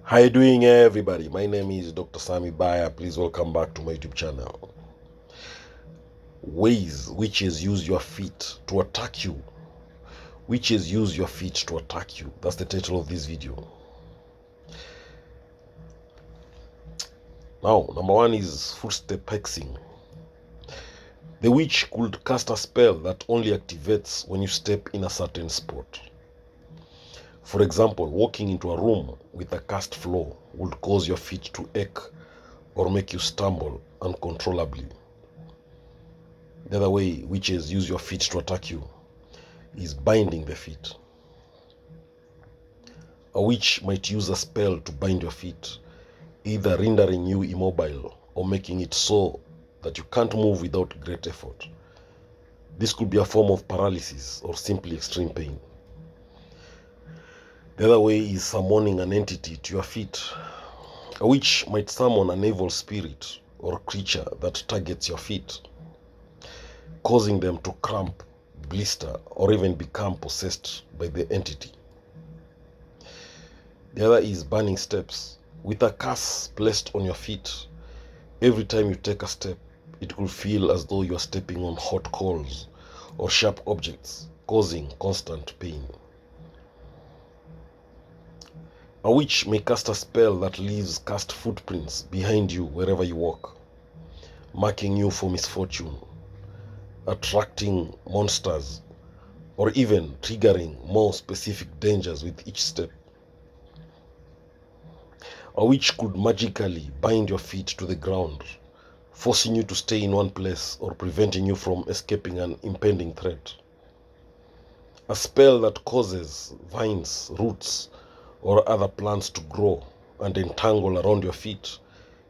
How you doing, everybody? My name is Dr. Sami Baya. Please welcome back to my YouTube channel. Ways witches use your feet to attack you. Witches use your feet to attack you. That's the title of this video. Now, number one is footstep hexing. The witch could cast a spell that only activates when you step in a certain spot. For example, walking into a room with a cast floor would cause your feet to ache or make you stumble uncontrollably. The other way witches use your feet to attack you is binding the feet. A witch might use a spell to bind your feet, either rendering you immobile or making it so that you can't move without great effort. This could be a form of paralysis or simply extreme pain. The other way is summoning an entity to your feet. A witch might summon an evil spirit or creature that targets your feet, causing them to cramp, blister, or even become possessed by the entity. The other is burning steps. With a curse placed on your feet, every time you take a step, it will feel as though you are stepping on hot coals or sharp objects, causing constant pain. A witch may cast a spell that leaves cast footprints behind you wherever you walk, marking you for misfortune, attracting monsters, or even triggering more specific dangers with each step. A witch could magically bind your feet to the ground, forcing you to stay in one place or preventing you from escaping an impending threat. A spell that causes vines, roots, or other plants to grow and entangle around your feet,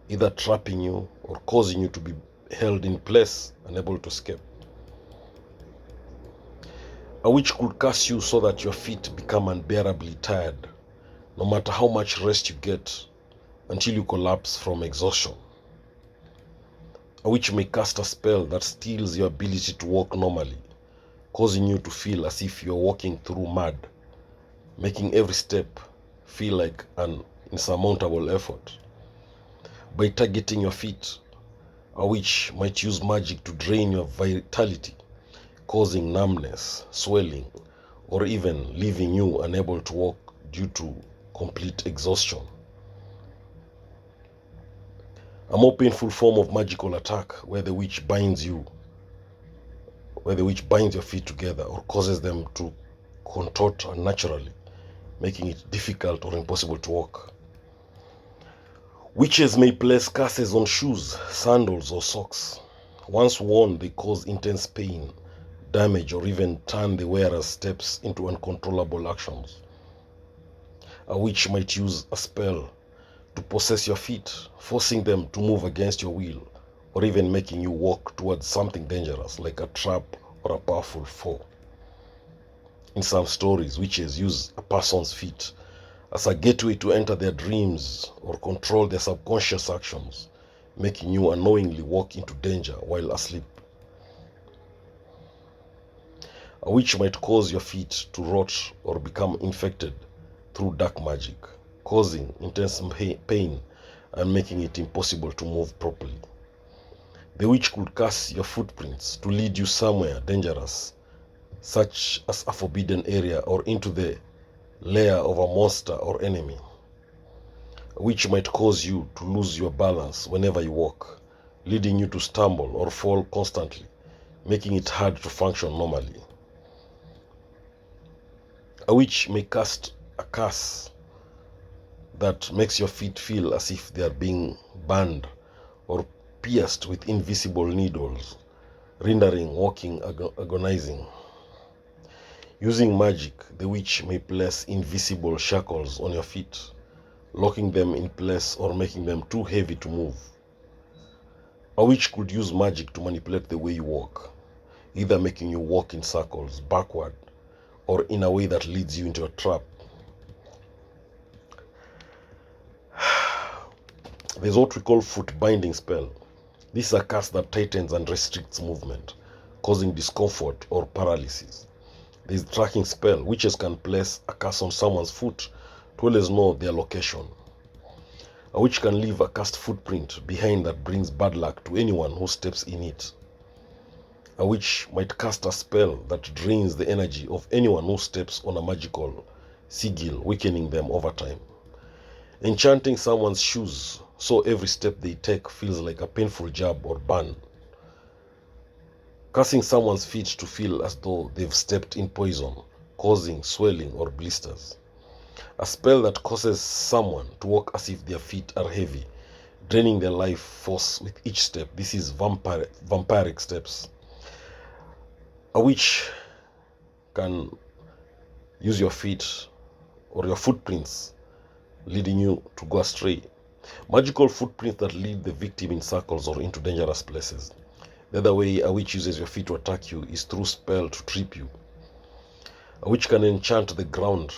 either trapping you or causing you to be held in place, unable to escape. A witch could curse you so that your feet become unbearably tired, no matter how much rest you get, until you collapse from exhaustion. A witch may cast a spell that steals your ability to walk normally, causing you to feel as if you're walking through mud, making every step feel like an insurmountable effort. By targeting your feet, a witch might use magic to drain your vitality, causing numbness, swelling, or even leaving you unable to walk due to complete exhaustion. A more painful form of magical attack where the witch binds your feet together or causes them to contort unnaturally, making it difficult or impossible to walk. Witches may place curses on shoes, sandals, or socks. Once worn, they cause intense pain, damage, or even turn the wearer's steps into uncontrollable actions. A witch might use a spell to possess your feet, forcing them to move against your will, or even making you walk towards something dangerous like a trap or a powerful foe. In some stories, witches use a person's feet as a gateway to enter their dreams or control their subconscious actions, making you unknowingly walk into danger while asleep. A witch might cause your feet to rot or become infected through dark magic, causing intense pain and making it impossible to move properly. The witch could curse your footprints to lead you somewhere dangerous, such as a forbidden area or into the lair of a monster or enemy. A witch might cause you to lose your balance whenever you walk, leading you to stumble or fall constantly, making it hard to function normally. A witch may cast a curse that makes your feet feel as if they are being burned or pierced with invisible needles, rendering walking agonizing. Using magic, the witch may place invisible shackles on your feet, locking them in place or making them too heavy to move. A witch could use magic to manipulate the way you walk, either making you walk in circles, backward, or in a way that leads you into a trap. There's what we call foot binding spell. This is a curse that tightens and restricts movement, causing discomfort or paralysis. There's tracking spell. Witches can place a curse on someone's foot to always know their location. A witch can leave a cast footprint behind that brings bad luck to anyone who steps in it. A witch might cast a spell that drains the energy of anyone who steps on a magical sigil, weakening them over time. Enchanting someone's shoes so every step they take feels like a painful jab or burn. Cursing someone's feet to feel as though they've stepped in poison, causing swelling or blisters. A spell that causes someone to walk as if their feet are heavy, draining their life force with each step. This is vampiric steps. A witch can use your feet or your footprints leading you to go astray. Magical footprints that lead the victim in circles or into dangerous places. The other way a witch uses your feet to attack you is through spell to trip you. A witch can enchant the ground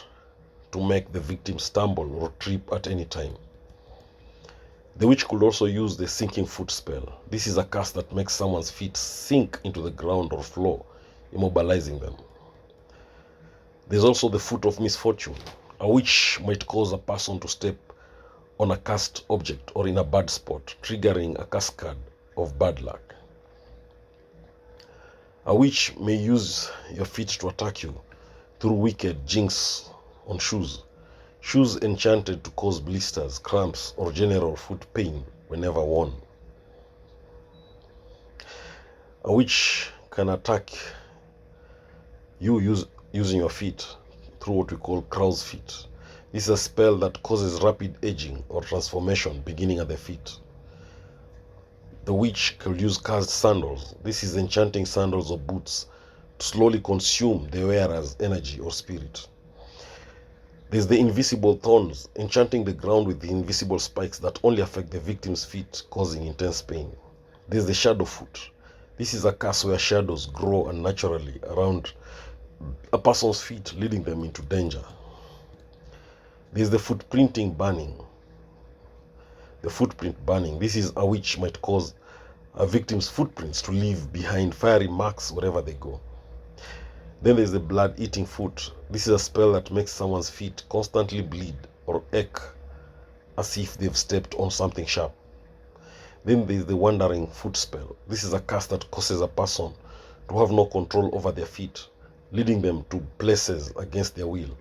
to make the victim stumble or trip at any time. The witch could also use the sinking foot spell. This is a curse that makes someone's feet sink into the ground or floor, immobilizing them. There's also the foot of misfortune. A witch might cause a person to step on a cursed object or in a bad spot, triggering a cascade of bad luck. A witch may use your feet to attack you through wicked jinx on shoes. Shoes enchanted to cause blisters, cramps, or general foot pain whenever worn. A witch can attack you using your feet through what we call crow's feet. This is a spell that causes rapid aging or transformation beginning at the feet. The witch could use cursed sandals. This is enchanting sandals or boots to slowly consume the wearer's energy or spirit. There's the invisible thorns, enchanting the ground with the invisible spikes that only affect the victim's feet, causing intense pain. There's the shadow foot. This is a curse where shadows grow unnaturally around a person's feet, leading them into danger. There's the footprinting burning. The footprint burning. This is a witch might cause a victim's footprints to leave behind fiery marks wherever they go. Then there's the blood-eating foot. This is a spell that makes someone's feet constantly bleed or ache as if they've stepped on something sharp. Then there's the wandering foot spell. This is a curse that causes a person to have no control over their feet, leading them to places against their will.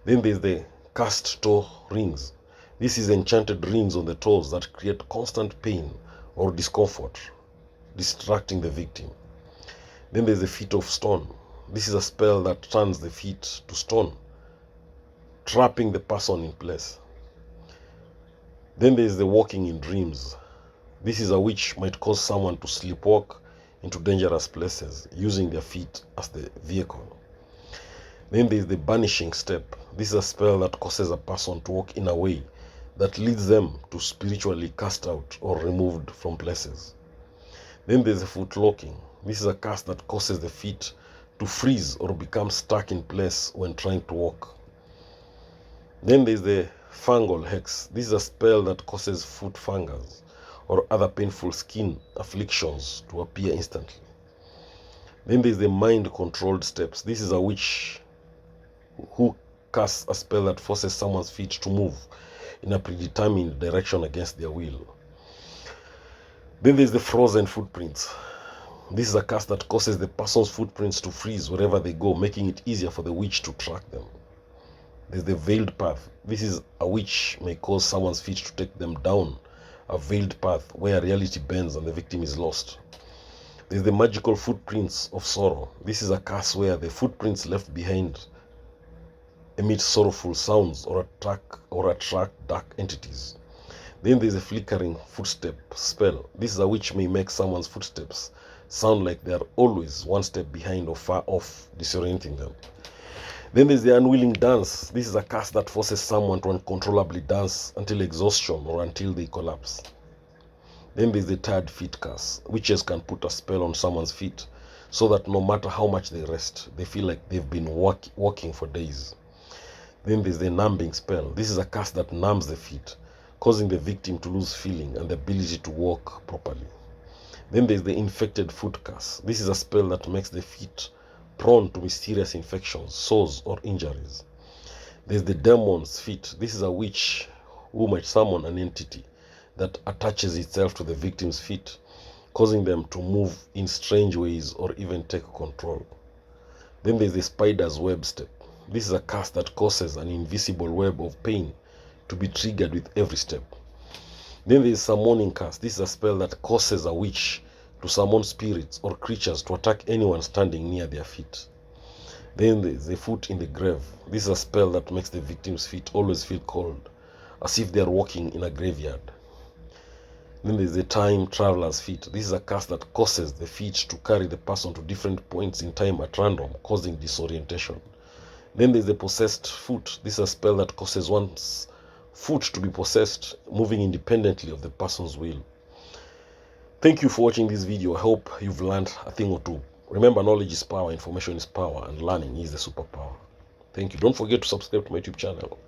Then there's the cast toe rings. This is enchanted rings on the toes that create constant pain or discomfort, distracting the victim. Then there's the feet of stone. This is a spell that turns the feet to stone, trapping the person in place. Then there's the walking in dreams. This is a witch might cause someone to sleepwalk into dangerous places, using their feet as the vehicle. Then there's the banishing step. This is a spell that causes a person to walk in a way that leads them to spiritually cast out or removed from places. Then there's the foot locking. This is a curse that causes the feet to freeze or become stuck in place when trying to walk. Then there's the fungal hex. This is a spell that causes foot fungus or other painful skin afflictions to appear instantly. Then there's the mind-controlled steps. This is a witch who casts a spell that forces someone's feet to move in a predetermined direction against their will. Then there's the frozen footprints. This is a curse that causes the person's footprints to freeze wherever they go, making it easier for the witch to track them. There's the veiled path. This is a witch may cause someone's feet to take them down a veiled path where reality bends and the victim is lost. There's the magical footprints of sorrow. This is a curse where the footprints left behind emit sorrowful sounds or attract dark entities. Then there's a flickering footstep spell. This is a witch may make someone's footsteps sound like they are always one step behind or far off, disorienting them. Then there's the unwilling dance. This is a curse that forces someone to uncontrollably dance until exhaustion or until they collapse. Then there's the tired feet curse. Witches can put a spell on someone's feet so that no matter how much they rest, they feel like they've been walking for days. Then there's the numbing spell. This is a curse that numbs the feet, causing the victim to lose feeling and the ability to walk properly. Then there's the infected foot curse. This is a spell that makes the feet prone to mysterious infections, sores, or injuries. There's the demon's feet. This is a witch who might summon an entity that attaches itself to the victim's feet, causing them to move in strange ways or even take control. Then there's the spider's web step. This is a curse that causes an invisible web of pain to be triggered with every step. Then there is summoning curse. This is a spell that causes a witch to summon spirits or creatures to attack anyone standing near their feet. Then there is the foot in the grave. This is a spell that makes the victim's feet always feel cold, as if they are walking in a graveyard. Then there is the time traveler's feet. This is a curse that causes the feet to carry the person to different points in time at random, causing disorientation. Then there is the possessed foot. This is a spell that causes one's foot to be possessed, moving independently of the person's will. Thank you for watching this video. I hope you've learned a thing or two. Remember, knowledge is power, information is power, and learning is the superpower. Thank you. Don't forget to subscribe to my YouTube channel.